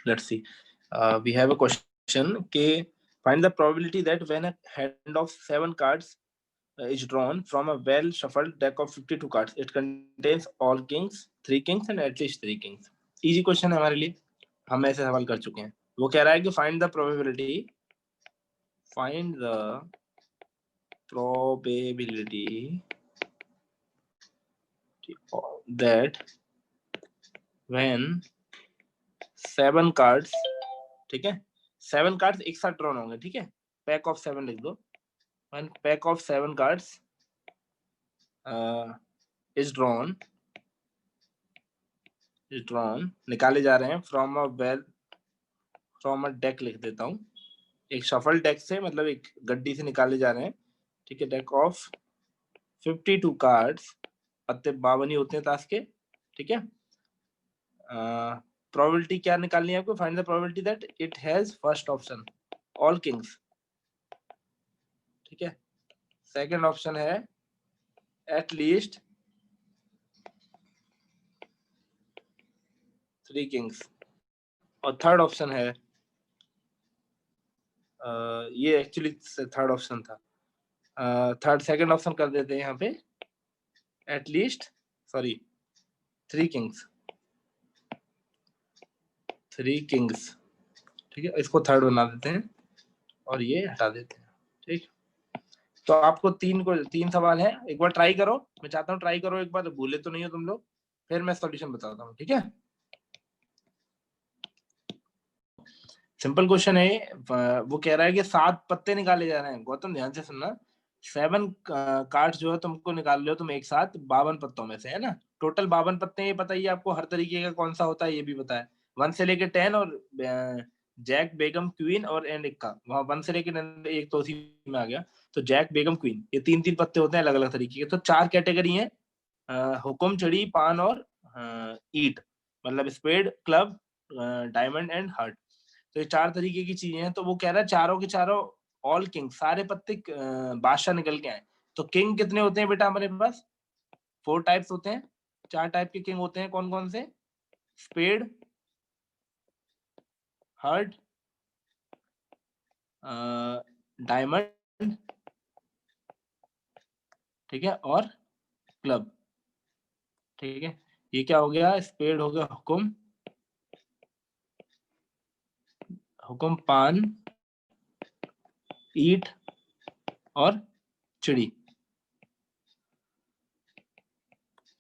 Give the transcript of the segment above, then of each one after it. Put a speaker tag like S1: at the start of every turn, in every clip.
S1: let's see. We have a question. Okay, find the probability that when a hand of 7 cards is drawn from a well shuffled deck of 52 cards, it contains all kings, 3 kings and at least 3 kings. Easy question है हमारे लिए, हम ऐसे सवाल कर चुके हैं. वो कह रहा है कि find the probability that when 7 cards, ठीक है, 7 cards एक साथ ड्रॉन होंगे, ठीक है, पैक ऑफ 7 लिख दो. When pack of 7 cards is drawn, निकाले जा रहे हैं from a deck, लिख देता हूँ, एक शफल डेक से, मतलब एक गड्डी से निकाले जा रहे हैं, ठीक है, डेक ऑफ 52 कार्ड्स, पत्ते 52 ही होते हैं ताश के, ठीक है. प्रोबेबिलिटी क्या निकालनी है आपको? Find the probability that it has first option all Kings, ठीक है. सेकंड ऑप्शन है एट लीस्ट 3 किंग्स, और थर्ड ऑप्शन है ये एक्चुअली थर्ड ऑप्शन था, सेकंड ऑप्शन कर देते हैं यहाँ पे, एट लीस्ट 3 किंग्स, ठीक है. इसको थर्ड बना देते हैं और ये हटा देते हैं, ठीक. तो आपको 3 सवाल है, एक बार ट्राई करो, मैं चाहता हूँ ट्राई करो एक बार, भूले तो नहीं हो तुम लोग, फिर मैं सॉल्यूशन बताता हूँ, ठीक है. सिंपल क्वेश्चन है. वो कह रहा है कि 7 पत्ते निकाले जा रहे हैं. गौतम ध्यान से सुनना, 7 कार्ड्स जो है तुमको निकाल रहे हो तुम एक साथ 52 पत्तों में से, है ना. टोटल 52 पत्ते, ये पता ही आपको हर तरीके का कौन सा होता है ये भी पता है. 1 से लेके 10 और जैक बेगम क्वीन और एंड इक्का, वहां 1 से लेके एक तो उसी में आ गया. तो जैक बेगम क्वीन, ये 3 पत्ते होते हैं अलग अलग तरीके के. तो 4 कैटेगरी है, हुक्म, चिड़ी, पान और ईट, मतलब spade, club, diamond and heart. तो ये 4 तरीके की चीजें हैं. तो वो कह रहा है चारों के चारों ऑल किंग, सारे पत्ते बादशाह निकल के आए. तो किंग कितने होते हैं बेटा हमारे पास? 4 टाइप्स होते हैं, 4 टाइप के किंग होते हैं. कौन कौन से? स्पेड, हार्ट, डायमंड, ठीक है, और क्लब, ठीक है. ये क्या हो गया? स्पेड हो गया, हुक्म, पान, ईट और चिड़ी,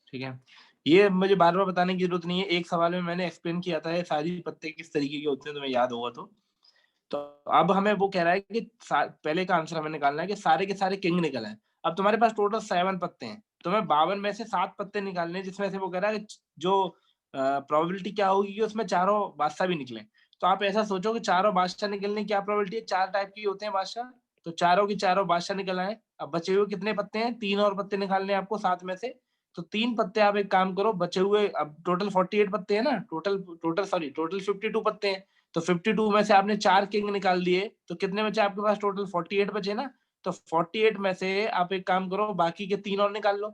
S1: ठीक है. ये मुझे बार बार बताने की जरूरत नहीं है, एक सवाल में मैंने एक्सप्लेन किया था ये सारी पत्ते किस तरीके के होते हैं, तुम्हें याद होगा तो अब हमें वो कह रहा है कि पहले का आंसर हमें निकालना है कि सारे के सारे किंग निकल आए. अब तुम्हारे पास टोटल 7 पत्ते हैं, तुम्हें 52 में से 7 पत्ते निकालने हैं, जिसमें से वो कह रहा है जो प्रोबेबिलिटी क्या होगी कि उसमें चारों बादशाह भी निकले. तो आप ऐसा सोचो कि चारों बादशाह निकलने की क्या प्रोबेबिलिटी है? 4 टाइप की होते हैं बादशाह, तो चारों की चारों बादशाह निकल आए. अब बचे हुए कितने पत्ते हैं? 3 और पत्ते निकालने हैं आपको 7 में से. तो 3 पत्ते, आप एक काम करो, बचे हुए अब टोटल 48 पत्ते हैं ना, टोटल 52 पत्ते हैं. तो 52 में से आपने 4 किंग निकाल दिए, तो कितने बचे आपके पास? टोटल 48 बचे ना. तो 48 में से आप एक काम करो, बाकी के 3 और निकाल लो.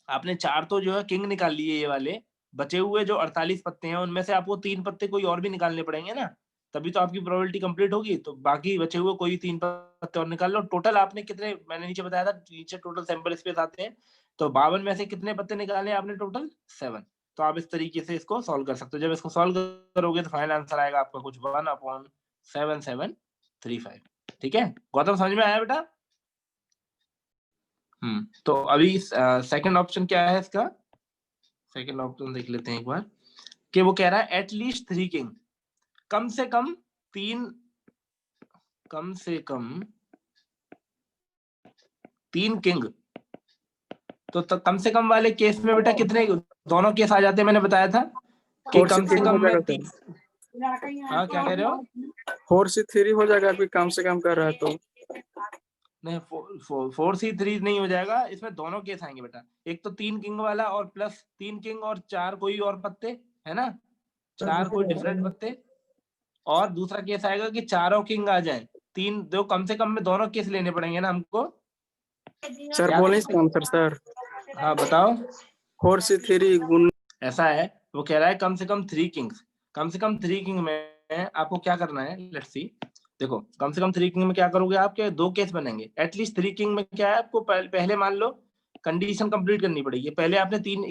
S1: आपने 4 तो जो है किंग निकाल लिए ये वाले, बचे हुए जो 48 पत्ते हैं उनमें से आपको 3 पत्ते कोई और भी निकालने पड़ेंगे ना, तभी तो आपकी प्रोबेबिलिटी कंप्लीट होगी. तो बाकी बचे हुए कोई 3 पत्ते और निकाल लो. टोटल आपने कितने, मैंने नीचे बताया था, नीचे टोटल सैंपल स्पेस आते हैं. तो 52 में से कितने पत्ते निकाले आपने? टोटल 7. तो आप इस तरीके से इसको सॉल्व कर सकते हो. जब इसको सॉल्व करोगे तो फाइनल आंसर आएगा आपका कुछ 1/7735. ठीक है गौतम, समझ में आया बेटा? तो अभी सेकंड ऑप्शन क्या है इसका? सेकंड ऑप्शन देख लेते हैं एक बार, कि वो कह रहा है एट लीस्ट 3 किंग, कम से कम 3 किंग. तो कम से कम वाले केस में बेटा कितने दोनों केस आ जाते हैं? मैंने बताया था कि कम से कम में 3. हाँ क्या कह रहे हो?
S2: 4 से 3 हो जाएगा, अभी कम से कम कर रहा है तो
S1: नहीं, 4 से 3 नहीं हो जाएगा, इसमें दोनों केस आएंगे बेटा. एक तो 3 किंग वाला और प्लस 3 किंग और 4 कोई और पत्ते, है ना, 4 कोई डिफरेंट पत्ते. और दूसरा केस आएगा कि चारों किंग आ जाए. 3 दो, कम से कम में दोनों केस लेने पड़ेंगे ना हमको.
S2: सर बोले इसका आंसर सर.
S1: हाँ बताओ.
S2: 4 से 3 गुण
S1: ऐसा है, वो कह रहा है कम से कम 3 किंग्स। कम से कम 3 किंग में आपको क्या करना है, लेट्स सी। देखो कम से कम 3 किंग में क्या करोगे, आपके 2 केस बनेंगे। एटलीस्ट 3 किंग में क्या है, आपको पहले मान लो कंडीशन कंप्लीट करनी पड़ेगी। पहले आपने 3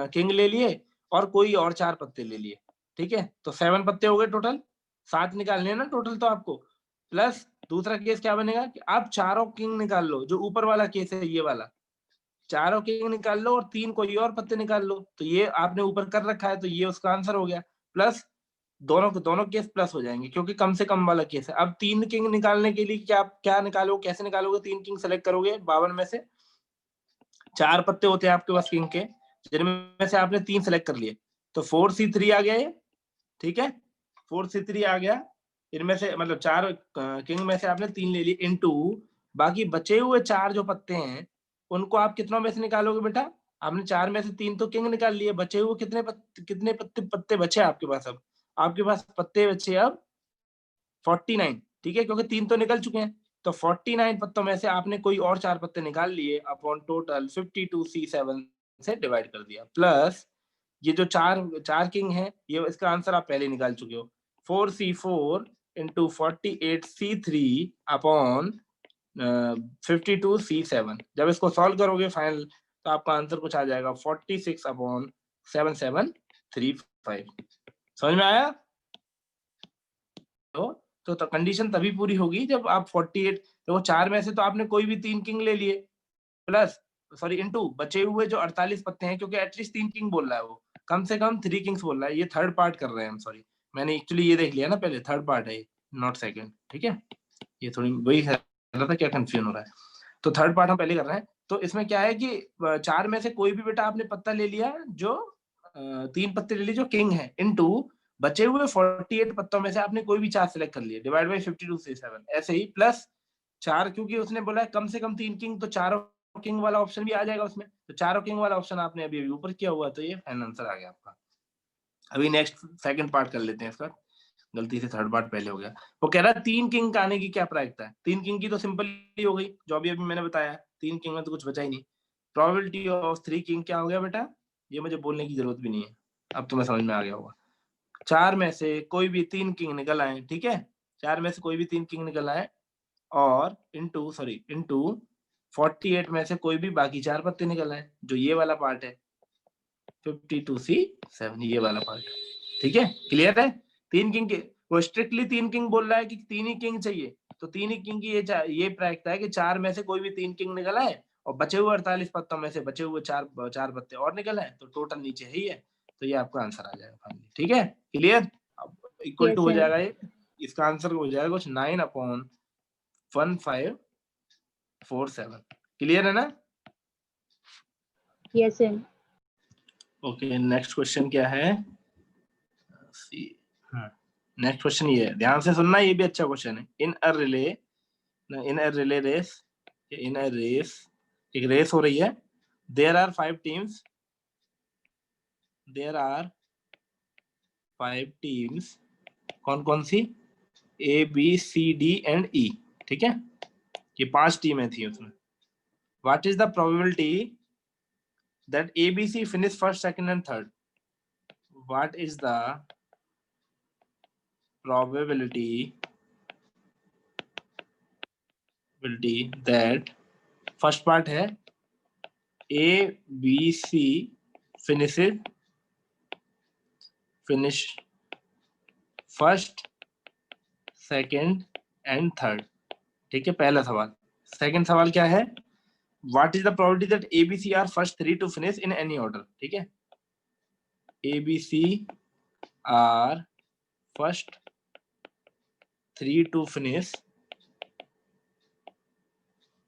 S1: किंग ले लिए और कोई और 4 पत्ते ले लिए, ठीक है, तो 7 पत्ते हो गए टोटल, 7 निकालने हैं ना टोटल तो आपको। प्लस दूसरा केस क्या बनेगा कि आप चारों किंग निकाल लो, जो ऊपर वाला केस है ये वाला, चारों किंग निकाल लो और 3 कोई और पत्ते निकाल लो, तो ये आपने ऊपर कर रखा है तो ये उसका आंसर हो गया। प्लस दोनों केस प्लस हो जाएंगे क्योंकि कम से कम वाला केस है। अब 3 किंग निकालने के लिए क्या निकालोगे, कैसे निकालोगे, 3 किंग सेलेक्ट करोगे 52 में से, 4 पत्ते होते हैं आपके पास किंग के, जिनमें से आपने 3 सेलेक्ट कर लिए, तो 4c3 आ गया ये, ठीक है, 4c3 आ गया। इनमें से मतलब 4 किंग में से आपने 3 ले लिए, इनटू बाकी बचे हुए 4 जो पत्ते हैं उनको आप कितनों में से निकालोगे बेटा, आपने 4 में से 3 तो किंग निकाल लिए, बचे हुए कितने पत्ते बचे आपके पास, अब आपके पास पत्ते बचे अब 49, ठीक है, क्योंकि 3 तो निकल चुके हैं, तो 49 पत्तों में से आपने कोई और 4 पत्ते निकाल लिए, अपॉन टोटल 52c7 से डिवाइड कर दिया। प्लस ये जो चार किंग है, ये इसका आंसर आप पहले निकाल चुके हो, 4c4 into 48c3 upon 52c7। जब इसको सॉल्व करोगे फाइनल तो आपका आंसर कुछ आ जाएगा 46 अपॉन 7735। समझ में आया? तो कंडीशन तभी पूरी होगी जब आप 48, तो 4 में से तो आपने कोई भी 3 किंग ले लिए, प्लस सॉरी इनटू बचे हुए जो 48 पत्ते हैं, क्योंकि एटलीस्ट 3 किंग बोल रहा है वो, कम से कम 3 किंग्स बोल रहा है, ये थर्ड पार्ट कर रहे हैं हम, सॉरी मैंने एक्चुअली ये देख लिया ना पहले, थर्ड पार्ट है नॉट सेकंड, ठीक है, ये थोड़ी वही है था क्या कंफ्यूजन हो रहा है, तो थर्ड पार्ट हम पहले कर रहे हैं। तो इसमें क्या है कि 4 में से कोई भी बेटा आपने पत्ता ले लिया जो 3 पत्ते ले लिए जो किंग है, इनटू बचे हुए 48 पत्तों में से आपने कोई भी 4 सिलेक्ट कर लिए, डिवाइड बाय 52c7 ऐसे ही, प्लस 4 क्योंकि उसने बोला है कम से कम 3 किंग, तो चारों किंग वाला ऑप्शन भी आ जाएगा उसमें, तो चारों किंग वाला ऑप्शन आपने अभी ऊपर किया हुआ, तो ये फाइनल आंसर आ गया आपका। अभी नेक्स्ट सेकंड पार्ट कर लेते हैं इसका, गलती से थर्ड पार्ट पहले हो गया। वो कह रहा है 3 किंग का आने की क्या प्रायिकता है, 3 किंग की तो सिंपल ही हो गई, जो अभी मैंने बताया, 3 किंग में तो कुछ बचा ही नहीं। प्रोबेबिलिटी ऑफ 3 किंग क्या हो गया बेटा, ये मुझे बोलने की जरूरत भी नहीं है, अब तुम्हें समझ में आ गया होगा। 4 में से कोई भी 3 किंग निकल आए, ठीक है, 4 में से कोई भी 3 किंग निकल आए, और इनटू 48 में से कोई भी बाकी 4 पत्ते निकल आए, जो ये वाला पार्ट है 52c7, ये वाला पार्ट, ठीक है, क्लियर है। 3 किंग के वो स्ट्रिक्टली 3 किंग बोल रहा है कि 3 ही किंग चाहिए, तो 3 ही किंग की ये प्रायिकता है कि 4 में से कोई भी 3 किंग निकल आए और बचे हुए 48 पत्तों में से बचे हुए 4 पत्ते और निकल आए, तो टोटल नीचे ही है, तो ये आपका आंसर आ जाएगा फाइनली, ठीक है, क्लियर। अब इक्वल टू हो जाएगा ये, इसका आंसर हो जाएगा कुछ 9/1547, क्लियर है ना?
S3: Yes sir.
S1: Okay, next question क्या है, नेक्स्ट क्वेश्चन ये है, ध्यान से सुनना, ये भी अच्छा क्वेश्चन है। In a relay race, in a race, एक रेस हो रही है, देयर आर 5 टीम्स, कौन कौन सी, A B C D and E, ठीक है, ये 5 टीमें थी उसमें। What is the probability that A B C finish first, second and third? What is the probability that, first part है A B C finish first, second and third, ठीक है, पहला सवाल। सेकंड सवाल क्या है, what is the probability that A B C are first 3 to finish in any order, ठीक है, A B C are first 3 to finish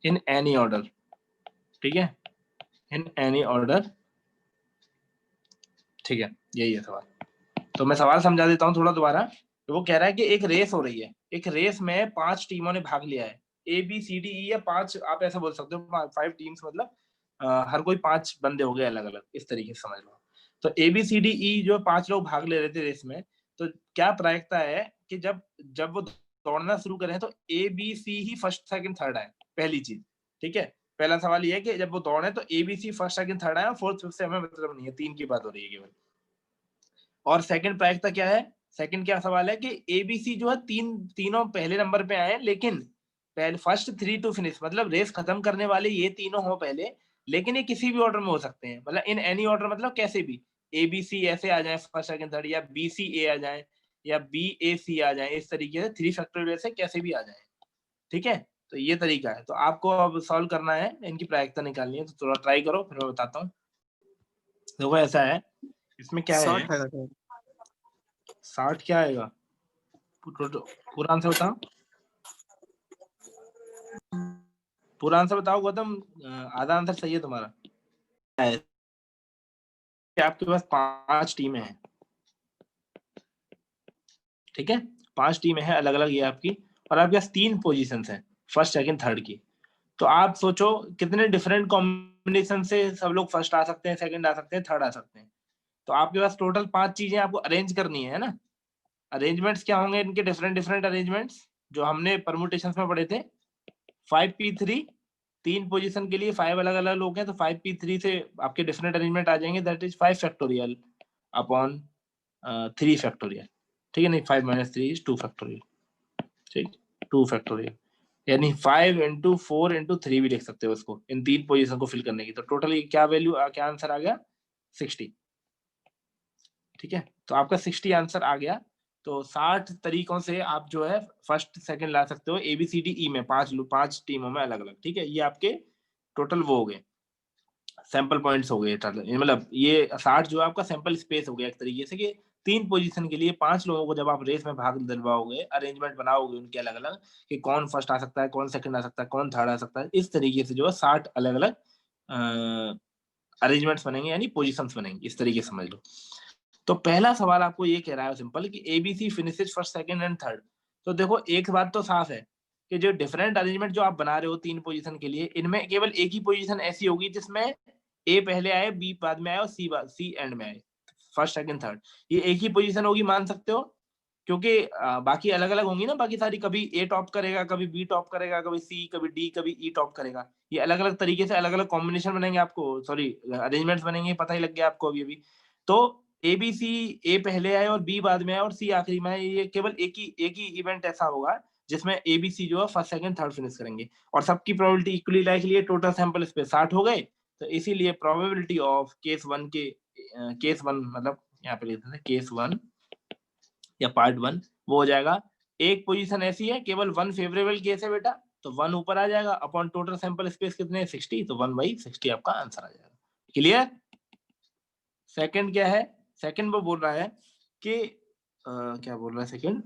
S1: in any order, ठीक है, इन एनी ऑर्डर, ठीक है, यही है सवाल। तो मैं सवाल समझा देता हूँ थोड़ा दोबारा। तो वो कह रहा है कि एक रेस हो रही है, एक रेस में 5 टीमों ने भाग लिया है, ए बी सी डी ई, या 5 आप ऐसा बोल सकते हो, 5 टीम्स, मतलब हर कोई 5 बंदे हो गए अलग अलग, इस तरीके से समझ लो। तो A B C D E जो 5 लोग भाग ले रहे थे रेस में, तो क्या प्रायिकता है कि जब वो दौड़ना शुरू करें तो ए बी सी ही फर्स्ट, सेकंड, थर्ड आए, पहली चीज, ठीक है। पहला सवाल ये है कि जब वो दौड़े तो A B C first, second, third आए, फोर्थ, फिफ्थ से हमें मतलब नहीं है, 3 की बात हो रही है केवल। और सेकंड प्रायिकता क्या है, सेकंड क्या सवाल है कि एबीसी जो है तीनों पहले नंबर पे आए, लेकिन पहले फर्स्ट 3 टू फिनिश, मतलब रेस खत्म करने वाले ये तीनों हो पहले, लेकिन ये किसी भी ऑर्डर में हो सकते हैं, मतलब इन एनी ऑर्डर, मतलब कैसे भी एबीसी ऐसे आ जाए फर्स्ट सेकंड थर्ड, या बीसी ए आ जाए, या बी ए सी आ जाए, इस तरीके से 3 फैक्टोरियल से कैसे भी आ जाए। ठीक है, तो ये तरीका है। तो आपको अब सॉल्व करना है, इनकी प्रायिकता निकालनी है, तो थोड़ा ट्राई करो, फिर मैं बताता हूँ। देखो ऐसा है, इसमें क्या है,
S2: 60 है क्या?
S1: 60 क्या आएगा, पूरा आंसर बताओ, पूरा आंसर बताओ गौतम, आधा आंसर सही है तुम्हारा। आपके पास 5 टीमें हैं, ठीक है, 5 टीमें हैं अलग अलग ये आपकी, और आपके पास 3 पोजीशंस हैं, फर्स्ट सेकंड थर्ड की। तो आप सोचो कितने डिफरेंट कॉम्बिनेशन से सब लोग फर्स्ट आ सकते हैं, सेकंड आ सकते हैं, थर्ड आ सकते हैं। तो आपके पास टोटल 5 चीजें आपको अरेंज करनी है ना। अरेंजमेंट्स क्या होंगे इनके, डिफरेंट डिफरेंट अरेंजमेंट्स जो हमने परमुटेशंस में पढ़े थे। 5p3, 3 पोजीशन के लिए 5 अलग अलग लोग हैं, तो 5p3 से आपके डिफरेंट अरेंजमेंट आ जाएंगे, that is 5 factorial upon 3 factorial. ठीक है, नहीं 5 माइनस 3 इज 2 फैक्टोरियल, ठीक, 2 फैक्टोरियल, यानी 5 इंटू 4 इंटू 3 भी लिख सकते हो इसको, इन 3 पोजीशन को फिल करने की। तो टोटल क्या वैल्यू, क्या आंसर आ गया, 60। ठीक है, तो आपका 60 आंसर आ गया। तो 60 तरीकों से आप जो है फर्स्ट सेकंड ला सकते हो, ABCDE में 5 टीमों में अलग अलग। ठीक है, ये आपके टोटल वो हो गए, सैंपल पॉइंट्स हो गए, मतलब ये 60 जो है आपका सैंपल स्पेस हो गया एक तरीके से, कि 3 पोजीशन के लिए 5 लोगों को जब आप रेस में भाग दिलवाओगे, अरेंजमेंट बनाओगे उनके अलग अलग, कि कौन फर्स्ट आ सकता है, कौन सेकंड आ सकता है, कौन थर्ड आ सकता है, इस तरीके से जो है 60 अलग अलग अरेंजमेंट्स बनेंगे, यानी पोजीशंस बनेंगे, इस तरीके से समझ लो। तो पहला सवाल आपको ये कह रहा है सिंपल, कि ABC finishes first second and third. तो देखो एक बात तो साफ है कि जो डिफरेंट अरेंजमेंट जो आप बना रहे हो 3 पोजीशन के लिए, इनमें केवल एक ही पोजीशन ऐसी होगी जिसमें ए पहले आए, बी बाद में आए, और सी एंड में आए, फर्स्ट सेकंड थर्ड, ये एक ही पोजीशन होगी, मान सकते हो। क्योंकि बाकी अलग अलग होंगी ना, बाकी सारी, कभी ए टॉप करेगा, कभी बी टॉप करेगा, कभी सी, कभी डी, कभी ई टॉप करेगा। ये अलग अलग तरीके से अलग अलग कॉम्बिनेशन बनेंगे, आपको सॉरी अरेंजमेंट्स बनेंगे, पता ही लग गया आपको अभी अभी। तो एबीसी, ए पहले आए और बी बाद में आए और सी आखिरी में आए, ये केवल एक ही इवेंट ऐसा होगा जिसमें एबीसी जो है फर्स्ट सेकंड थर्ड फिनिश करेंगे, और सबकी प्रोबेबिलिटी इक्वली लाइकली है, टोटल सैंपल स्पेस 60 हो गए। तो इसीलिए प्रोबेबिलिटी ऑफ केस 1 के, केस 1 मतलब यहाँ पे लिखते हैं केस 1 या पार्ट 1, वो हो जाएगा, एक पोजीशन ऐसी है, केवल 1 फेवरेबल केस है बेटा, तो 1 ऊपर आ जाएगा, अपॉन टोटल सैंपल स्पेस कितने, 60, तो 1/60 आपका आंसर आ जाएगा। क्लियर। सेकंड क्या है, सेकंड वो बोल रहा है कि क्या बोल रहा है सेकंड,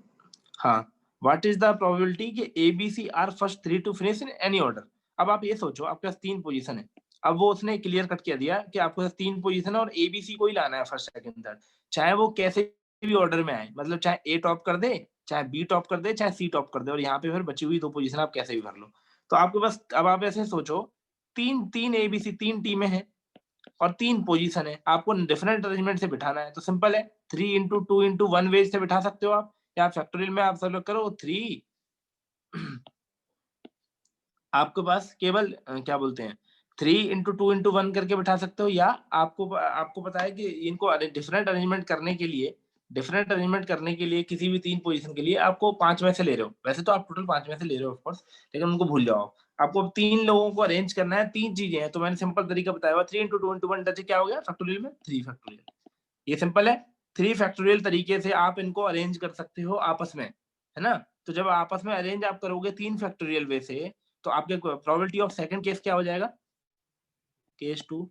S1: हाँ, व्हाट इज द प्रोबेबिलिटी कि ABC are first 3 to finish in any order. अब आप ये सोचो, आपके पास 3 पोजीशन है, अब वो उसने क्लियर कट कर दिया कि आपके पास 3 पोजीशन है और एबीसी को ही लाना है फर्स्ट सेकंड थर्ड, चाहे वो कैसे भी ऑर्डर में आए, मतलब चाहे ए टॉप कर दे, चाहे बी टॉप कर दे, चाहे सी टॉप कर दे, और यहाँ पे फिर बची हुई 2 पोजीशन आप कैसे भी भर लो। तो आपके पास, अब आप ऐसे सोचो, तीन तीन एबीसी 3 टीमें हैं और 3 पोजीशन है, आपको डिफरेंट अरेंजमेंट से बिठाना है, तो सिंपल है, 3 इंटू 2 इंटू 1 वेज से बिठा सकते हो आप, या फैक्टोरियल में आप सब लोग करो 3 आपके पास केवल क्या बोलते हैं, 3 इंटू 2 इंटू 1 करके बिठा सकते हो, या आपको आपको पता है कि इनको डिफरेंट अरेंजमेंट करने के लिए, डिफरेंट अरेंजमेंट करने के लिए किसी भी 3 पोजीशन के लिए आपको 5 में से ले रहे हो, वैसे तो आप टोटल 5 में से ले रहे हो ऑफ कोर्स, लेकिन उनको भूल जाओ, आपको 3 लोगों को अरेंज करना है, 3 चीजें हैं, तो मैंने सिंपल तरीका बताया हुआ, 3 इंटू 2 इंटू 1 क्या हो गया फैक्टोरियल में, 3 फैक्टोरियल, ये सिंपल है। 3 फैक्टोरियल तरीके से आप इनको अरेंज कर सकते हो आपस में, है ना। तो जब आपस में अरेंज आप करोगे 3 फैक्टोरियल वे से, तो आपके प्रोबेबिलिटी ऑफ सेकंड केस क्या हो जाएगा, केस 2।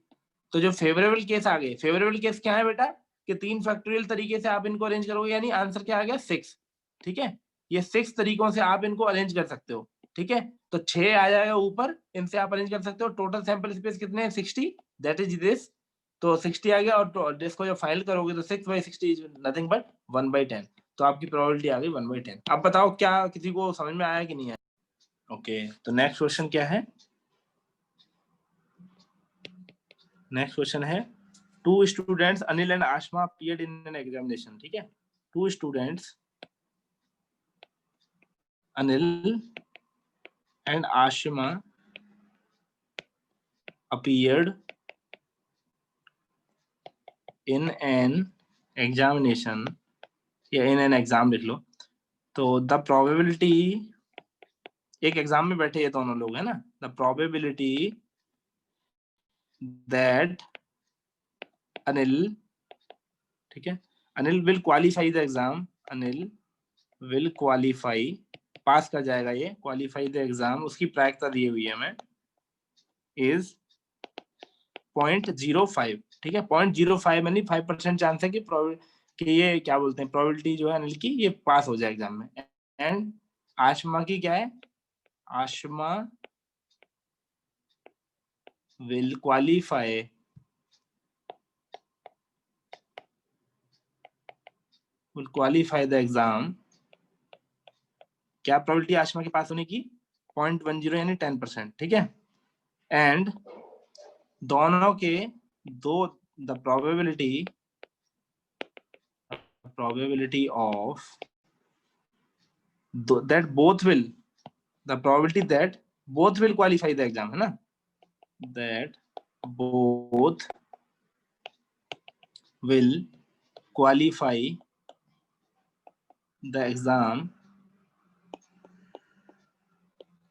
S1: तो जो फेवरेबल केस आ गए, फेवरेबल केस क्या है बेटा, कि 3 फैक्टोरियल तरीके से आप इनको अरेंज करोगे, यानी आंसर क्या आ गया 6। ठीक है, ये 6 तरीकों से आप इनको अरेंज कर सकते हो। ठीक है, तो 6 आ जाएगा ऊपर, इनसे आप अरेंज कर सकते हो, टोटल सैंपल स्पेस कितने हैं 60, दैट इज दिस। तो 60 आ गया, और इसको जब फाइनल करोगे तो 6/60 इज नथिंग बट 1/10। तो आपकी प्रोबेबिलिटी आ गई 1/10। अब बताओ क्या किसी को समझ में आया कि नहीं आया। ओके, तो नेक्स्ट क्वेश्चन क्या है, नेक्स्ट क्वेश्चन है, 2 students Anil and Ashma appeared in an examination. ठीक है, 2 students Anil and Ashma appeared in an examination या इन एन एग्जाम लिख लो। तो द प्रोबेबिलिटी, एक एग्जाम में बैठे ये दोनों लोग है ना, द प्रोबेबिलिटी दैट अनिल, ठीक है, Anil will qualify the exam, Anil will qualify, pass कर जाएगा ये, क्वालिफाई द एग्जाम, उसकी प्रायिकता दी हुई है हमें, इज 0.05, ठीक है, 0.05 यानी 5% चांस है कि ये क्या बोलते हैं, प्रोबेबिलिटी जो है अनिल की, ये पास हो जाए एग्जाम में। एंड आशमा की क्या है, Ashma will qualify the exam, क्या प्रोबेबिलिटी आशमा के पास होने की, 0.10 यानी 10%, ठीक है। एंड दोनों के दो, the probability of that both will, the probability that both will qualify the exam, है ना, that both will qualify the exam,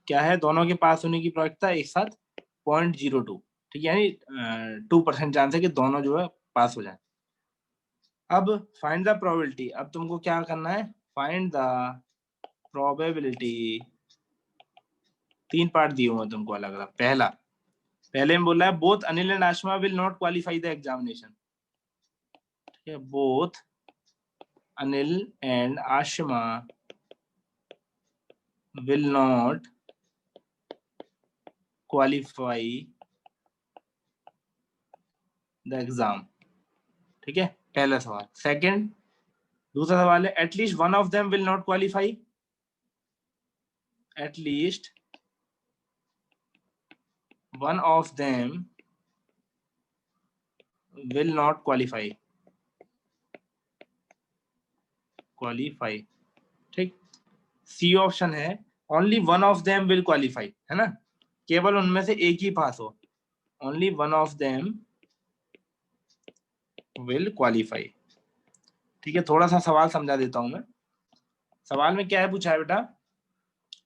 S1: क्या है, दोनों के पास होने की प्रायिकता एक साथ 0.02, ठीक है, यानी 2% चांस है कि दोनों जो है पास हो जाए। अब फाइंड द प्रोबेबिलिटी, अब तुमको क्या करना है, फाइंड द प्रोबेबिलिटी, 3 पार्ट दिए हुए तुमको अलग अलग। पहले में बोला है both Anil and Ashma will not qualify the examination, ठीक है, both Anil and Ashma will not qualify the exam, ठीक है, पहला सवाल। सेकंड, दूसरा सवाल है at least one of them will not qualify, at least one of them will not qualify, ठीक। सी ऑप्शन है only one of them will qualify, है ना, केवल उनमें से एक ही पास हो, only one of them will qualify, ठीक है। थोड़ा सा सवाल समझा देता हूं मैं। सवाल में क्या है पूछा है बेटा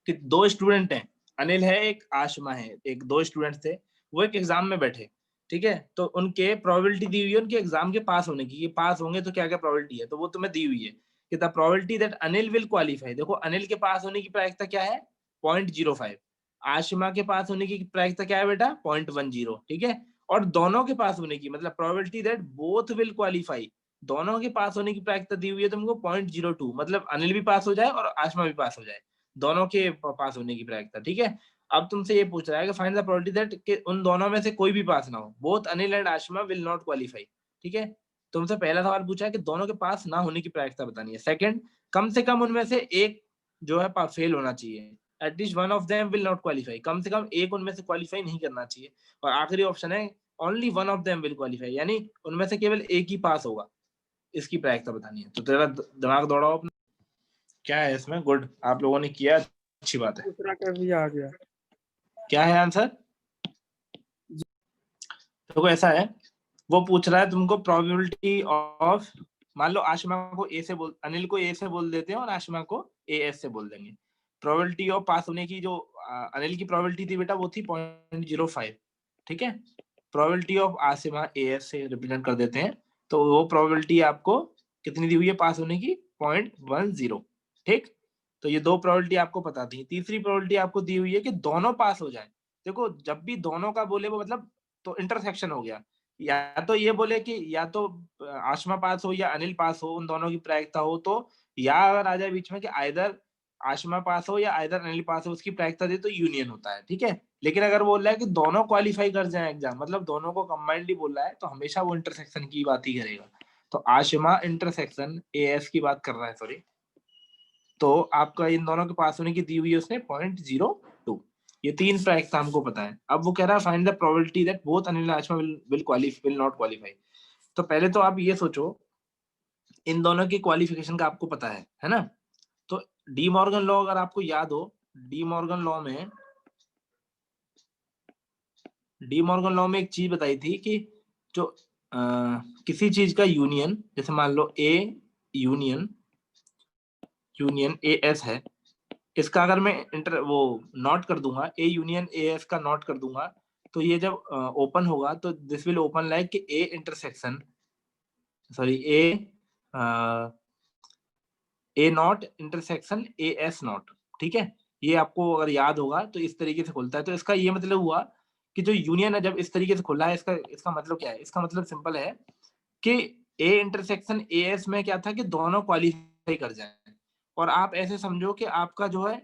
S1: कि 2 स्टूडेंट हैं, अनिल है एक, आशमा है एक, 2 स्टूडेंट थे, वो एक एग्जाम में बैठे, ठीक है, तो उनके प्रोबेबिलिटी दी हुई है उनके एग्जाम के पास होने की, ये पास होंगे तो क्या क्या प्रोबेबिलिटी है, तो वो तुम्हें दी हुई है कि the probability that Anil will qualify, देखो अनिल के पास होने की प्रायिकता क्या है 0.05, आशमा के पास होने की प्रायिकता क्या है बेटा 0.10, ठीक है, और दोनों के पास होने की मतलब probability that both will qualify, दोनों के पास होने की प्रायिकता दी हुई है तुमको 0.02, मतलब अनिल भी पास हो जाए और आशमा भी पास हो जाए, दोनों के पास होने की प्रायिकता, ठीक है। अब तुमसे ये पूछ रहा है कि फाइंड द प्रोबेबिलिटी दैट कि उन दोनों में से कोई भी पास ना हो, both Anil and Ashma will not qualify, ठीक है। तुमसे पहला सवाल पूछा है कि दोनों के पास ना होने की प्रायिकता बतानी है। सेकंड, कम से कम उनमें से एक जो है फेल होना चाहिए, at least one of them will not qualify, कम से कम एक उनमें से क्वालिफाई नहीं करना चाहिए। और आखिरी ऑप्शन है only one of them will qualify, यानी उनमें से केवल एक ही पास होगा, इसकी प्रायिकता बतानी है। तो तेरा दिमाग दौड़ाओ अपना, क्या है इसमें, गुड आप लोगों ने किया, अच्छी बात है।
S2: दूसरा का भी आ गया,
S1: क्या है आंसर, देखो ऐसा है, वो पूछ रहा है तुमको प्रोबेबिलिटी ऑफ, मान लो आशमा को ए से बोल, अनिल को ए से बोल देते हैं और आशमा को ए एस से बोल देंगे। प्रोबेबिलिटी ऑफ पास होने की जो अनिल की प्रोबेबिलिटी थी बेटा वो थी 0.05, ठीक है। Probability of Ashma A S से रिप्रेजेंट कर देते हैं, तो वो प्रोबेबिलिटी आपको कितनी दी हुई है पास होने की 0.10, ठीक। तो ये 2 प्रोबेबिलिटी आपको पता थी। तीसरी प्रोबेबिलिटी आपको दी हुई है कि दोनों पास हो जाए। देखो जब भी दोनों का बोले वो मतलब तो इंटरसेक्शन हो गया, या तो ये बोले कि या तो आशमा पास हो या अनिल पास हो, उन दोनों की प्रायिकता हो, तो या अगर आ जाए बीच में कि आइदर आशमा पास हो या आइदर अनिल पास हो, उसकी प्रायिकता दे तो यूनियन होता है, ठीक है। लेकिन अगर बोल रहा है कि दोनों क्वालिफाई कर जाए एग्जाम, मतलब दोनों को कंबाइंडली बोल रहा है, तो हमेशा वो इंटरसेक्शन की बात ही करेगा। तो आशमा इंटरसेक्शन ए एस की बात कर रहा है, सॉरी, तो आपका इन दोनों के पास होने की दी हुई है उसने 0.02, ये 3 प्रायिकता हमको पता है। अब वो कह रहा है find the probability that both Anil and Ashma will not qualify. तो पहले तो आप ये सोचो, इन दोनों की क्वालिफिकेशन का आपको पता है ना, तो डी मॉर्गन लॉ अगर आपको याद हो, डी मॉर्गन लॉ में एक चीज बताई थी कि जो किसी चीज का यूनियन, जैसे मान लो ए यूनियन ए एस है, इसका अगर मैं इंटर वो नॉट कर दूंगा, ए यूनियन ए एस का नॉट कर दूंगा, तो ये जब ओपन होगा तो दिस विल ओपन लाइक कि A intersection, sorry A not intersection A S not. ठीक है, ये आपको अगर याद होगा तो इस तरीके से खुलता है। तो इसका ये मतलब हुआ कि जो यूनियन है जब इस तरीके से खुला है, इसका इसका मतलब क्या है? इसका मतलब सिंपल है कि ए इंटरसेक्शन ए एस में क्या था कि दोनों क्वालिफाई कर जाए। और आप ऐसे समझो कि आपका जो है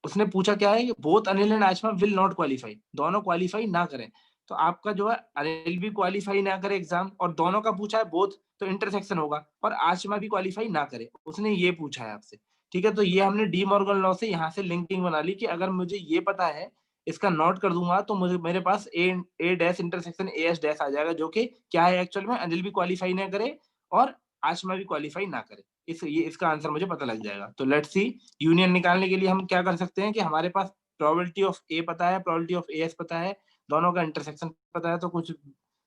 S1: उसने पूछा क्या है कि both Anil and Ashma will not qualify, दोनों क्वालिफाई ना करें। तो आपका जो है अनिल भी क्वालिफाई ना करे एग्जाम, और दोनों का पूछा है बोथ, तो इंटरसेक्शन होगा, और आशमा भी क्वालिफाई ना करे, उसने ये पूछा है आपसे। ठीक है, तो ये हमने डी मॉर्गन लॉ से यहाँ से लिंकिंग बना ली कि अगर मुझे ये पता है, इसका नोट कर दूंगा, तो मुझे मेरे पास A dash intersection A S dash आ जाएगा, जो कि क्या है एक्चुअल में, अनिल भी क्वालिफाई ना करे और आशमा भी क्वालिफाई ना करे। ये इसका आंसर मुझे पता लग जाएगा। तो लेट्स सी, यूनियन निकालने के लिए हम क्या कर सकते हैं कि हमारे पास प्रोबेबिलिटी ऑफ ए पता है, प्रोबेबिलिटी ऑफ ए एस पता है, दोनों का इंटरसेक्शन पता है, तो कुछ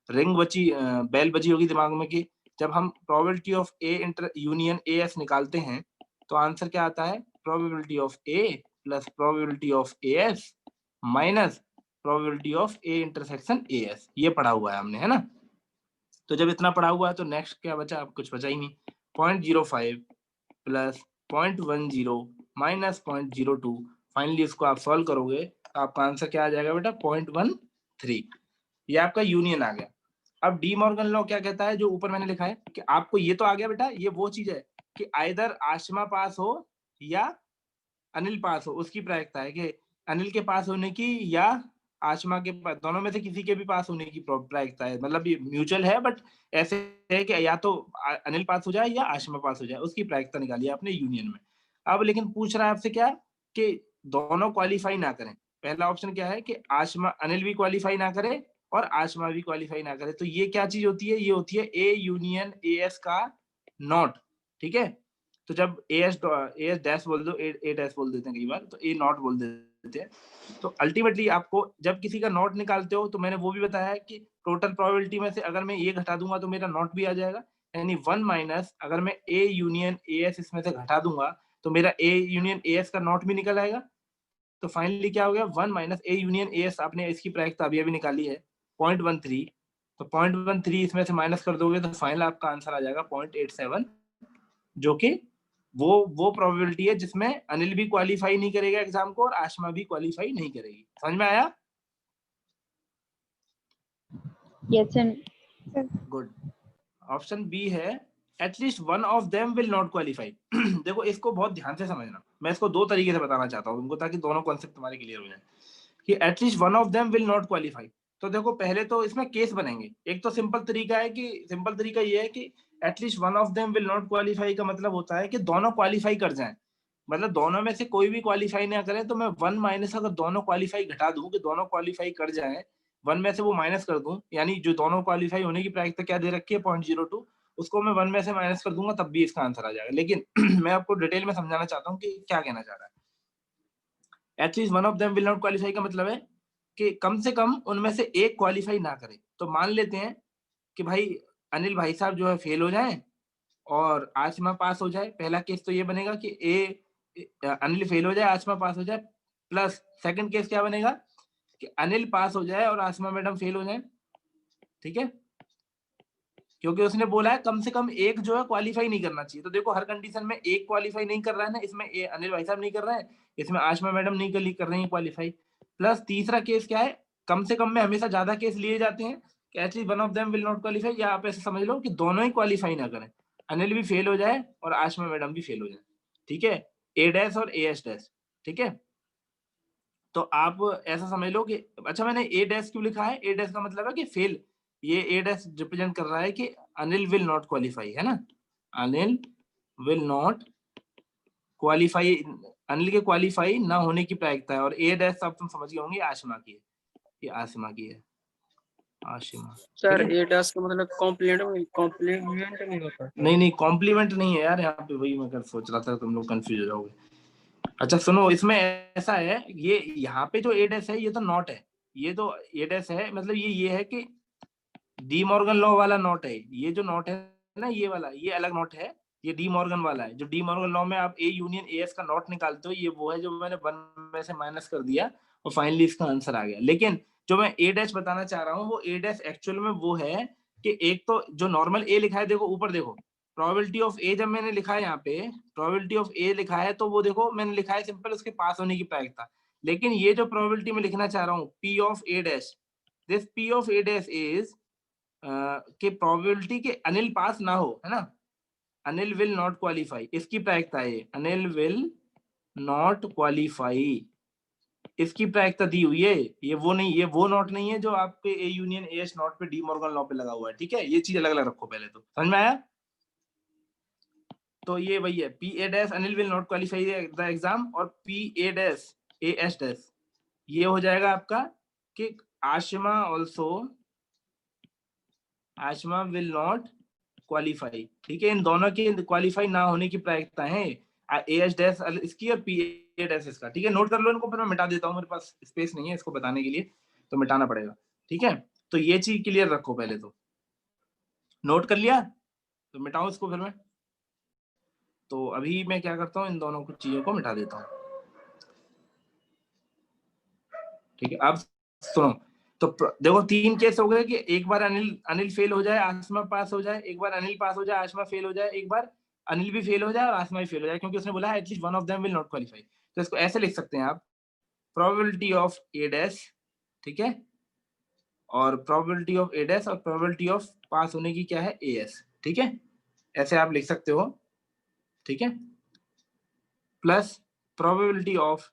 S1: रिंग बची, बेल बजी होगी दिमाग में कि जब हम probability of A inter union A S निकालते हैं तो आंसर क्या आता है? Probability of A plus probability of A S minus probability of A intersection A S. ये पढ़ा हुआ है हमने, है ना? तो जब इतना पढ़ा हुआ है तो नेक्स्ट क्या बचा? अब कुछ बचा ही नहीं। 0.05 प्लस 0.10 माइनस 0.02, फाइनली इसको आप सॉल्व करोगे तो आपका आंसर क्या आ जाएगा बेटा? 0.13। ये आपका यूनियन आ गया। अब डी मॉर्गन लॉ क्या कहता है, जो ऊपर मैंने लिखा है कि आपको ये तो आ गया बेटा, ये वो चीज है कि आइदर आशमा पास हो या अनिल पास हो, उसकी प्रायिकता है कि अनिल के पास होने की या आशमा के पास, दोनों में से किसी के भी पास होने की प्रायिकता है। मतलब ये म्यूचुअल है, बट ऐसे है कि या तो अनिल पास हो जाए या आशमा पास हो जाए, उसकी प्रायिकता निकाली आपने यूनियन में। अब लेकिन पूछ रहा है आपसे क्या कि दोनों क्वालिफाई ना करें। पहला ऑप्शन क्या है कि आशमा अनिल भी क्वालिफाई ना करे और आशमा भी क्वालिफाई ना करे। तो ये क्या चीज होती है? ये होती है ए यूनियन ए एस का नॉट। ठीक है, तो जब ए एस डैश बोल दो, ए डैश बोल देते हैं कई बार, तो ए नॉट बोल देते हैं। तो अल्टीमेटली आपको जब किसी का नॉट निकालते हो, तो मैंने वो भी बताया है कि टोटल प्रोबेबिलिटी में से अगर मैं ये घटा दूंगा तो मेरा नॉट भी आ जाएगा, यानी 1 माइनस अगर मैं ए यूनियन ए एस इसमें से घटा दूंगा तो मेरा ए यूनियन ए एस का नॉट भी निकल आएगा। तो फाइनली क्या हो गया? 1 minus A union A S, आपने इसकी प्रायिकता अभी अभी निकाली है 0.13, तो 0.13 इसमें से माइनस कर दोगे तो फाइनल आपका आंसर आ जाएगा 0.87, जो कि वो प्रोबेबिलिटी है जिसमें अनिल भी क्वालिफाई नहीं करेगा एग्जाम को और आशमा भी क्वालिफाई नहीं करेगी। समझ में आया?
S3: Yes, sir.
S1: Good. Option B है at least one of them will not qualify. देखो इसको बहुत ध्यान से समझना, मैं इसको दो तरीके से बताना चाहता हूँ तुमको, ताकि दोनों कॉन्सेप्ट तुम्हारे क्लियर हो जाए कि at least one of them will not qualify. तो देखो पहले तो इसमें केस बनेंगे। एक तो सिंपल तरीका है कि सिंपल तरीका ये है कि at least one of them will not qualify का मतलब होता है कि दोनों क्वालिफाई कर जाएं, मतलब दोनों में से कोई भी क्वालिफाई ना करे, तो मैं 1 माइनस अगर दोनों क्वालिफाई घटा दूं कि दोनों क्वालिफाई कर जाएं, 1 में से वो माइनस कर दूं, यानी जो दोनों क्वालिफाई होने की प्रायिकता क्या दे रखी है 0.02, उसको मैं 1 में से माइनस कर दूंगा तब भी इसका आंसर आ जाएगा। लेकिन मैं आपको डिटेल में समझाना चाहता हूँ कि क्या कहना चाह रहा है। At least one of them will not qualify का मतलब है कि कम से कम उनमें से एक क्वालिफाई ना करे। तो मान लेते हैं कि भाई अनिल भाई साहब जो है फेल हो जाए और आसमा पास हो जाए। पहला केस तो ये बनेगा कि अनिल फेल हो जाए, आसमा पास हो जाए, प्लस सेकंड केस क्या बनेगा कि अनिल पास हो जाए और आसमा मैडम फेल हो जाए। ठीक है, क्योंकि उसने बोला है कम से कम एक जो है क्वालिफाई नहीं करना चाहिए। तो देखो हर कंडीशन में एक क्वालिफाई नहीं कर रहा है ना, इसमें अनिल भाई साहब नहीं कर रहे हैं, इसमें आशमा मैडम नहीं कर रही है क्वालिफाई। प्लस तीसरा केस क्या है, कम से कम में हमेशा ज्यादा केस लिए जाते हैं कि at least one of them will not qualify, या आप ऐसे समझ लो कि दोनों ही क्वालिफाई ना करें, अनिल भी फेल हो जाए और आशमा मैडम भी फेल हो जाए। ठीक है, ए डैश और ए एस डैश। ठीक है, तो आप ऐसा समझ लो कि अच्छा मैंने ए डैश क्यों लिखा है? ए डैश का मतलब है कि फेल, ये ए डैश रिप्रेजेंट कर रहा है कि अनिल विल नॉट क्वालिफाई, है ना, Anil will not qualify, Anil के क्वालिफाई ना होने की प्रायिकता है। और ए डैश आप तुम समझ गए होंगे आशिमा की है, ये आसिमा की है, आशिमा।
S2: सर ए डैश का मतलब कॉम्प्लीमेंट नहीं होता?
S1: नहीं कॉम्प्लीमेंट नहीं है यार, यहाँ पे वही मैं सोच रहा था, तुम लोग कंफ्यूज हो जाओगे। अच्छा सुनो, इसमें ऐसा है, ये यहाँ पे जो ए डैश है ये तो नॉट है, ये तो ए डैश है, मतलब ये है कि डी मॉर्गन लॉ वाला नोट है, ये जो नोट है ना ये वाला, ये अलग नोट है, ये डी मॉर्गन वाला है। जो डी मॉर्गन लॉ में आप ए यूनियन ए एस का नोट निकालते हो, ये वो है जो मैंने 1 में से माइनस कर दिया और फाइनली इसका आंसर आ गया। लेकिन जो मैं ए डैश बताना चाह रहा हूँ वो ए डैश एक्चुअल में वो है कि एक तो जो नॉर्मल ए लिखा है, देखो ऊपर देखो, प्रोबेबिलिटी ऑफ ए जब मैंने लिखा है यहाँ पे, प्रोबेबिलिटी ऑफ ए लिखा है तो वो देखो मैंने लिखा है सिंपल उसके पास होने की प्रायिकता। लेकिन ये जो प्रोबेबिलिटी में लिखना चाह रहा हूँ P of A dash, this P of A dash is कि प्रोबेबिलिटी के अनिल पास ना हो, है ना, अनिल विल नॉट क्वालिफाई, इसकी प्रायिकता है, अनिल विल नॉट क्वालिफाई, इसकी प्रायिकता दी हुई है। ये वो नहीं, ये वो नोट नहीं है जो आपके A union A S note पे डी मॉर्गन लॉ पे लगा हुआ है। ठीक है, ये चीज अलग अलग रखो पहले, तो समझ में आया। तो ये वही है, P A dash Anil will not qualify the exam, और P A dash A S dash ये हो जाएगा आपका कि Ashima also, Ashima will not qualify. ठीक है, इन दोनों के क्वालिफाई ना होने की प्रायिकता है, ए एस डैश इसकी और पी ए डैश इसका। ठीक है, नोट कर लो इनको, फिर मैं मिटा देता हूँ, मेरे पास स्पेस नहीं है इसको बताने के लिए तो मिटाना पड़ेगा। ठीक है, तो ये चीज क्लियर रखो पहले, तो नोट कर लिया, तो मिटाऊं इसको फिर मैं। तो अभी मैं क्या करता हूँ, इन दोनों कुछ चीजों को मिटा देता हूँ। ठीक है, अब सुनो, तो देखो 3 केस हो गए कि एक बार अनिल फेल हो जाए, आसमा पास हो जाए, एक बार अनिल पास हो जाए, आसमा फेल हो जाए, एक बार अनिल भी फेल हो जाए और आसमा भी फेल हो जाए, क्योंकि उसने बोला है at least one of them will not qualify. तो इसको ऐसे लिख सकते हैं आप, प्रोबेबिलिटी ऑफ ए डैश, ठीक है, और प्रोबेबिलिटी ऑफ ए डैश और प्रोबेबिलिटी ऑफ पास होने की क्या है, ए एस। ठीक है, ऐसे आप लिख सकते हो। ठीक है, प्लस प्रोबेबिलिटी ऑफ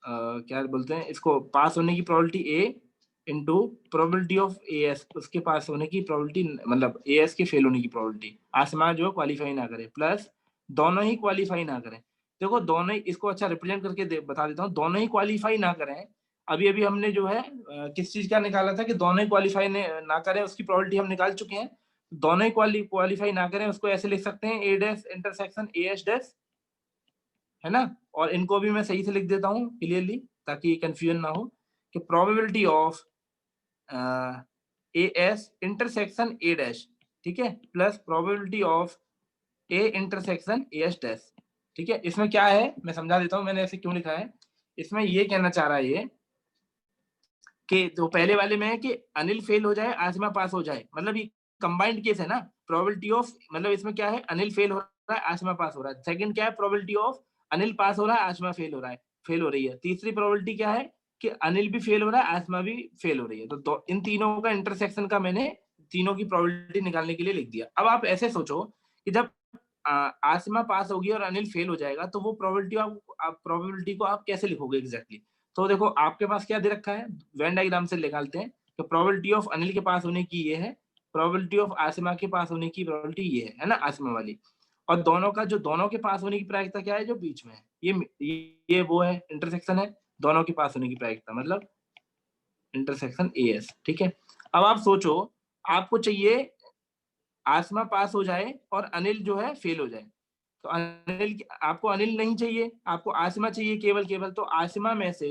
S1: क्या बोलते हैं इसको, पास होने की probability A into probability of A S, उसके पास होने की प्रोबेबिलिटी, मतलब ए एस के फेल होने की प्रोबेबिलिटी, आसमान जो क्वालिफाई ना करे, प्लस दोनों ही क्वालिफाई ना करें। देखो दोनों ही, इसको अच्छा रिप्रेजेंट करके बता देता हूँ, दोनों ही क्वालिफाई ना करें। अभी अभी हमने जो है किस चीज का निकाला था कि दोनों ही क्वालिफाई ना करें, उसकी प्रोबेबिलिटी हम निकाल चुके हैं। दोनों ही क्वालिफाई ना करें, उसको ऐसे लिख सकते हैं, A dash intersection A S dash, है ना। और इनको भी मैं सही से लिख देता हूँ क्लियरली ताकि कंफ्यूजन ना हो, कि probability of A S intersection A dash, ठीक है, plus probability of A intersection A S dash. ठीक है, इसमें क्या है मैं समझा देता हूँ मैंने ऐसे क्यों लिखा है। इसमें ये कहना चाह रहा है ये कि तो पहले वाले में है कि अनिल फेल हो जाए, आसिमा पास हो जाए, मतलब ये कंबाइंड केस है ना। प्रोबेबिलिटी ऑफ, मतलब इसमें क्या है, अनिल फेल हो रहा है, आसिमा पास हो रहा है। सेकंड क्या है, प्रोबेबिलिटी ऑफ अनिल पास हो रहा है, आसिमा फेल हो रहा है, फेल हो रही है। तीसरी प्रोबेबिलिटी क्या है कि अनिल भी फेल हो रहा है, आसिमा भी फेल हो रही है। तो इन तीनों का इंटरसेक्शन का मैंने तीनों की प्रोबेबिलिटी निकालने के लिए लिख दिया। अब आप ऐसे सोचो कि जब आसिमा पास होगी और अनिल फेल हो जाएगा तो वो प्रोबेबिलिटी को आप कैसे लिखोगे एग्जैक्टली। तो देखो आपके पास क्या दे रखा है, वेन डायग्राम से निकालते हैं। तो प्रोबेबिलिटी ऑफ अनिल के पास होने की ये है, प्रोबेबिलिटी ऑफ आसिमा के पास होने की प्रोबेबिलिटी ये है ना, आसिमा वाली। और दोनों का जो दोनों के पास होने की प्रायिकता क्या है, जो बीच में है, ये वो है, इंटरसेक्शन है दोनों के पास होने की प्रायिकता, मतलब इंटरसेक्शन ए एस। ठीक है, अब आप सोचो, आपको चाहिए आसमा पास हो जाए और अनिल जो है फेल हो जाए। तो आपको अनिल नहीं चाहिए, आपको आसिमा चाहिए केवल। तो आसिमा में से,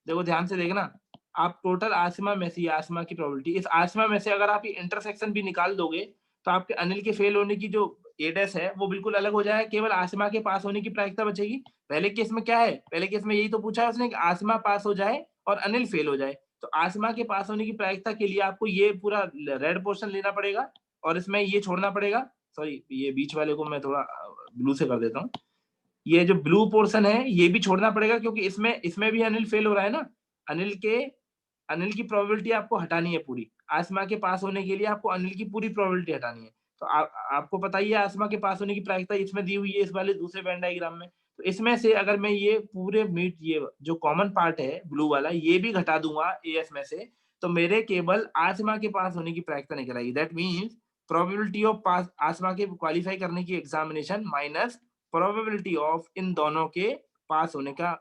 S1: देखो ध्यान से देखना, आप टोटल आसिमा में से, आसिमा की प्रोबेबिलिटी, इस आसिमा में से अगर आप ये इंटरसेक्शन भी निकाल दोगे तो आपके अनिल के फेल होने की जो ए डैश है वो बिल्कुल अलग हो जाएगा, केवल आसिमा के पास होने की प्रायिकता बचेगी। पहले केस में क्या है, पहले केस में यही तो पूछा है उसने कि आसिमा पास हो जाए और अनिल फेल हो जाए। तो आसिमा के पास होने की प्रायिकता के लिए आपको ये पूरा रेड पोर्शन लेना पड़ेगा और इसमें ये छोड़ना पड़ेगा। सॉरी, ये बीच वाले को मैं थोड़ा ब्लू से कर देता हूँ। ये जो ब्लू पोर्शन है ये भी छोड़ना पड़ेगा, क्योंकि इसमें भी अनिल फेल हो रहा है ना। अनिल की प्रोबेबिलिटी आपको हटानी है पूरी, आसमा के पास होने के लिए आपको अनिल की पूरी प्रोबेबिलिटी हटानी है। तो आपको पता ही है आसमा के पास होने की प्रायिकता इसमें दी हुई है इस वाले दूसरे वेन डायग्राम में। तो इसमें से अगर मैं ये पूरे ये जो कॉमन पार्ट है ब्लू वाला ये भी घटा दूंगा ए एस में से, तो मेरे केवल आसमा के पास होने की प्रायिकता निकल आएगी। दैट मीन्स प्रोबेबिलिटी ऑफ पास आसमा के क्वालिफाई करने की एग्जामिनेशन माइनस प्रोबेबिलिटी ऑफ इन दोनों के पास होने का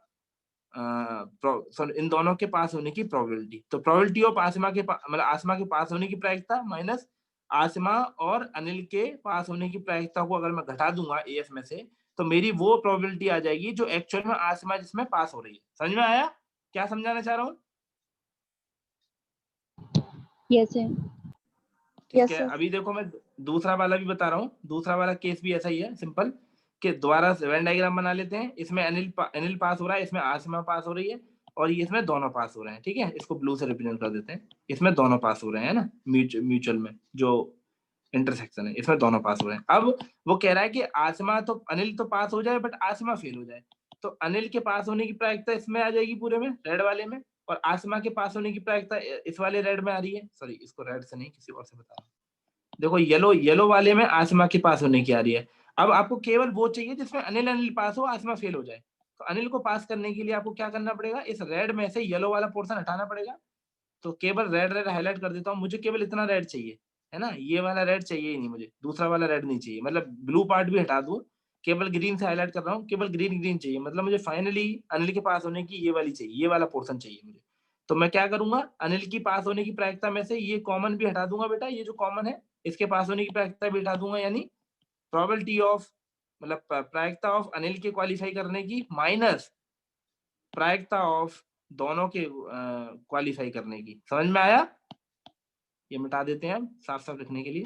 S1: इन दोनों के पास होने की प्रोबेबिलिटी। तो प्रोबेबिलिटी ऑफ आसमा के मतलब आसमा के पास होने की प्रायिकता माइनस आसमा और अनिल के पास होने की प्रायिकता को अगर मैं घटा दूंगा एएस में से, तो मेरी वो प्रोबेबिलिटी आ जाएगी जो एक्चुअल में आसमा जिसमें पास हो रही है। समझ में आया क्या समझाना चाह रहा हूँ?
S3: Yes, sir.
S1: ठीक
S3: Yes,
S1: है,
S3: sir.
S1: अभी देखो मैं दूसरा वाला भी बता रहा हूँ। दूसरा वाला केस भी ऐसा ही है, सिंपल, कि दोबारा वेन डायग्राम बना लेते हैं। इसमें अनिल पास हो रहा है, इसमें आसमा पास हो रही है, और ये इसमें दोनों पास हो रहे हैं। ठीक है, इसको ब्लू से रिप्रेजेंट कर देते हैं। इसमें दोनों पास हो रहे हैं ना, म्यूचुअल में जो इंटरसेक्शन है, इसमें दोनों पास हो रहे हैं। अब वो कह रहा है कि आसमा तो अनिल तो पास हो जाए बट आसमा फेल हो जाए। तो अनिल के पास होने की प्रायिकता इसमें आ जाएगी पूरे में, रेड वाले में, और आसमा के पास होने की प्रायिकता इस वाले रेड में आ रही है। सॉरी, इसको रेड से नहीं, किसी और से बता रहा हूँ। देखो येलो वाले में आसमा के पास होने की आ रही है। अब आपको केवल वो चाहिए जिसमें अनिल पास हो, आसमा फेल हो जाए। तो अनिल को पास करने के लिए आपको क्या करना पड़ेगा, इस रेड में से येलो वाला पोर्शन हटाना पड़ेगा। तो केवल रेड हाईलाइट कर देता हूँ। मुझे केवल इतना रेड चाहिए, है ना, ये वाला रेड चाहिए ही नहीं मुझे, दूसरा वाला रेड नहीं चाहिए। मतलब ब्लू पार्ट भी हटा दूं, केवल ग्रीन से हाईलाइट कर रहा हूँ, केवल ग्रीन चाहिए। मतलब मुझे फाइनली अनिल के पास होने की ये वाली चाहिए, ये वाला पोर्शन चाहिए मुझे। तो मैं क्या करूंगा, अनिल की पास होने की प्रायिकता में से ये कॉमन भी हटा दूंगा बेटा, ये जो कॉमन है इसके पास होने की प्रायिकता भी हटा दूंगा, यानी प्रोबेबिलिटी ऑफ, मतलब प्रायिकता ऑफ अनिल के क्वालिफाई करने की माइनस प्रायिकता ऑफ दोनों के क्वालिफाई करने की। समझ में आया? ये मिटा देते हैं हम साफ साफ लिखने के लिए।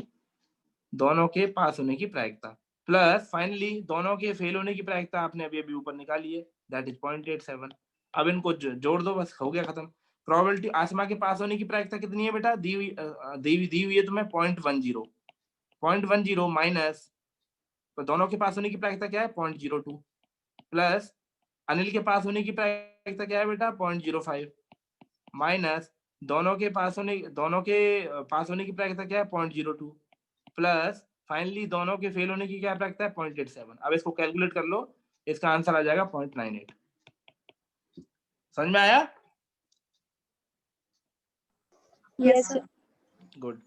S1: दोनों के पास होने की प्रायिकता प्लस फाइनली दोनों के फेल होने की प्रायिकता आपने अभी ऊपर निकाली है, दैट इज 0.87। अब इनको जोड़ दो, बस हो गया खत्म। प्रोबेबिलिटी आसमा के पास होने की प्रायिकता कितनी है बेटा, दी हुई है तुम्हें 0.10 माइनस, तो दोनों के पास होने की प्रायिकता क्या है 0.02, प्लस अनिल के पास होने की प्रायिकता क्या है बेटा 0.05, माइनस दोनों के पास होने की प्रायिकता क्या है 0.02, प्लस फाइनली दोनों के फेल होने की क्या प्रायिकता है 0.87। अब इसको कैलकुलेट कर लो, इसका आंसर आ जाएगा 0.98। समझ में आया?
S3: Yes, sir.
S1: गुड।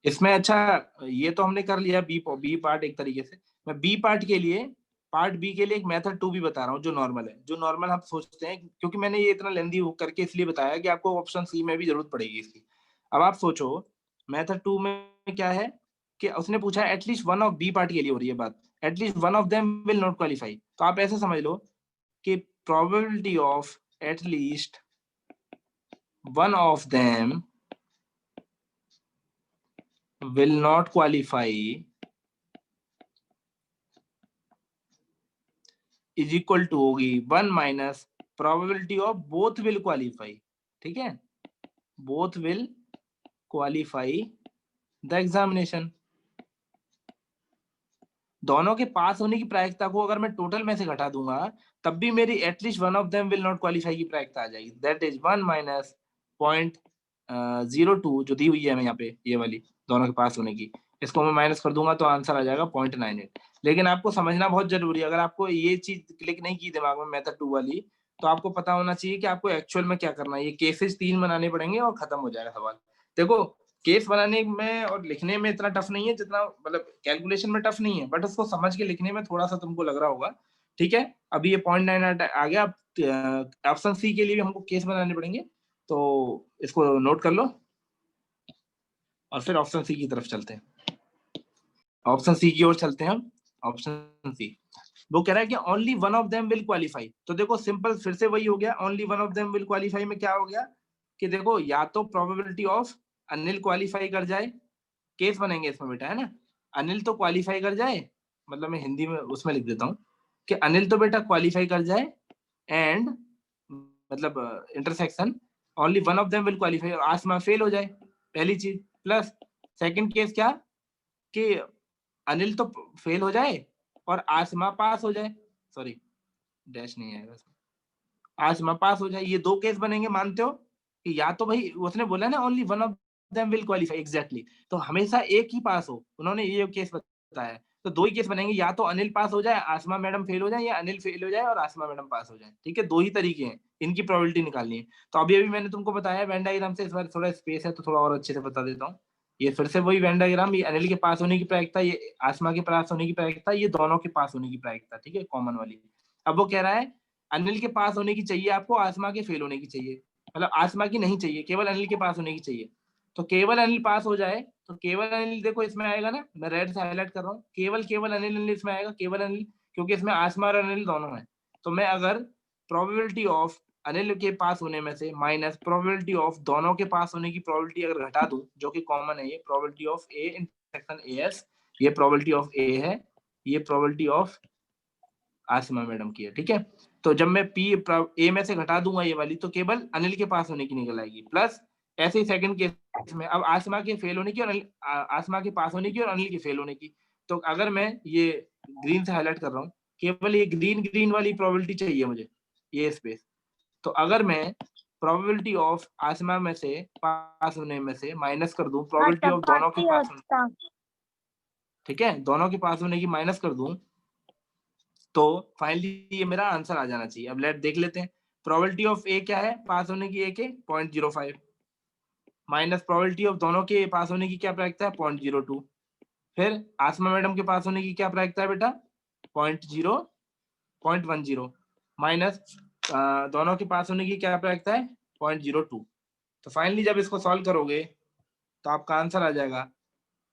S1: इसमें अच्छा, ये तो हमने कर लिया बी पार्ट एक तरीके से। मैं बी पार्ट के लिए, पार्ट बी के लिए एक मेथड 2 भी बता रहा हूँ, जो नॉर्मल है, जो नॉर्मल आप सोचते हैं, क्योंकि मैंने ये इतना लेंदी करके इसलिए बताया कि आपको ऑप्शन सी में भी जरूरत पड़ेगी इसकी। अब आप सोचो मेथड 2 में क्या है कि उसने पूछा है at least one of B part के लिए हो रही है बात, at least one of them will not qualify. तो आप ऐसे समझ लो कि probability of at least one of them will not qualify is equal to होगी 1 minus probability of both will qualify। ठीक है, both will qualify the examination। दोनों के पास होने की प्रायिकता को अगर मैं टोटल में से घटा दूंगा तब भी मेरी at least one of them will not qualify की प्रायिकता आ जाएगी, दैट इज 1 minus 0.02 जो दी हुई है हमें यहाँ पे, ये वाली दोनों के पास होने की, इसको मैं माइनस कर दूंगा तो आंसर आ जाएगा 0.98। लेकिन आपको समझना बहुत जरूरी है, अगर आपको ये चीज क्लिक नहीं की दिमाग में मेथड 2 वाली, तो आपको पता होना चाहिए कि आपको एक्चुअल में क्या करना है। ये केसेस 3 बनाने पड़ेंगे और खत्म हो जाएगा सवाल। देखो केस बनाने में और लिखने में इतना टफ नहीं है जितना, मतलब कैलकुलेशन में टफ नहीं है, बट उसको समझ के लिखने में थोड़ा सा तुमको लग रहा होगा। ठीक है, अभी ये 0.98 आ गया। ऑप्शन सी के लिए भी हमको केस बनाने पड़ेंगे, तो इसको नोट कर लो और फिर ऑप्शन सी की तरफ चलते हैं। ऑप्शन सी की ओर चलते हैं हम। ऑप्शन सी वो कह रहा है कि only one of them will qualify. तो देखो सिंपल फिर से वही हो गया, only one of them will qualify में क्या हो गया कि देखो या तो प्रोबेबिलिटी ऑफ अनिल क्वालिफाई कर जाए, केस बनेंगे इसमें बेटा, है ना, अनिल तो क्वालिफाई कर जाए, मतलब मैं हिंदी में उसमें लिख देता हूँ कि अनिल तो बेटा क्वालिफाई कर जाए एंड मतलब intersection only one of them will qualify, और आसमा फेल हो जाए, पहली चीज। प्लस सेकंड केस क्या कि अनिल तो फेल हो जाए और आसमा पास हो जाए, सॉरी डैश नहीं आएगा, आसमा पास हो जाए। ये दो केस बनेंगे, मानते हो कि या तो भाई उसने बोला ना only one of them will qualify, exactly, तो हमेशा एक ही पास हो, उन्होंने ये केस बताया। तो दो ही केस बनेंगे, या तो अनिल पास हो जाए आसमा मैडम फेल हो जाए, या अनिल फेल हो जाए और आसमा मैडम पास हो जाए। ठीक है, दो ही तरीके हैं, इनकी प्रोबेबिलिटी निकालनी है। तो अभी अभी मैंने तुमको बताया वेन डायग्राम से, इस बार थोड़ा स्पेस है तो थोड़ा और अच्छे से बता देता हूँ। ये फिर से वही वेन डायग्राम, ये अनिल के पास होने की प्रायिकता, ये आसमा के पास होने की प्रायिकता, ये दोनों के पास होने की प्रायिकता, ठीक है, कॉमन वाली। अब वो कह रहा है अनिल के पास होने की चाहिए आपको, आसमा के फेल होने की चाहिए, मतलब आसमा की नहीं चाहिए, केवल अनिल के पास होने की चाहिए। तो केवल अनिल पास हो जाए, तो केवल अनिल देखो इसमें आएगा ना, मैं रेड से हाईलाइट कर रहा हूँ, केवल अनिल इसमें आएगा, केवल अनिल, क्योंकि इसमें आसमा और अनिल दोनों है। तो मैं अगर प्रोबेबिलिटी ऑफ अनिल के पास होने में से माइनस प्रोबेबिलिटी ऑफ दोनों के पास होने की प्रोबेबिलिटी अगर घटा दूं, जो कि कॉमन है, ये probability of A intersection as, ये प्रोबेबिलिटी ऑफ ए है, ये प्रोबेबिलिटी ऑफ आसिमा मैडम की है, ठीक है। तो जब मैं पी ए में से घटा दूंगा ये वाली, तो केवल अनिल के पास होने की निकल आएगी, प्लस ऐसे ही सेकंड केस में अब आसिमा के फेल होने की और आसिमा के पास होने की और अनिल के फेल होने की। तो अगर मैं ये ग्रीन से हाईलाइट कर रहा हूँ, केवल ये ग्रीन वाली प्रोबेबिलिटी चाहिए मुझे, ये स्पेस। तो अगर मैं प्रोबेबिलिटी ऑफ आसिमा में से पास होने में से माइनस कर दूं प्रोबेबिलिटी ऑफ दोनों के पास होने, ठीक है, दोनों के पास होने की माइनस कर दूं, तो फाइनली ये मेरा आंसर आ जाना चाहिए। अब लेट देख लेते हैं, प्रोबेबिलिटी ऑफ ए क्या है पास होने की, ए के 0.05 माइनस प्रोबेबिलिटी ऑफ दोनों के पास होने की क्या प्रायिकता है 0.02, फिर आसमा मैडम के पास होने की क्या प्रायिकता है बेटा 0.10 माइनस दोनों के पास होने की क्या प्रायिकता है 0.02। तो फाइनली जब इसको सॉल्व करोगे तो आपका आंसर आ जाएगा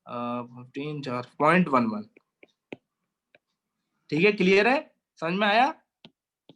S1: 15 0.11। ठीक है, क्लियर है, समझ में आया?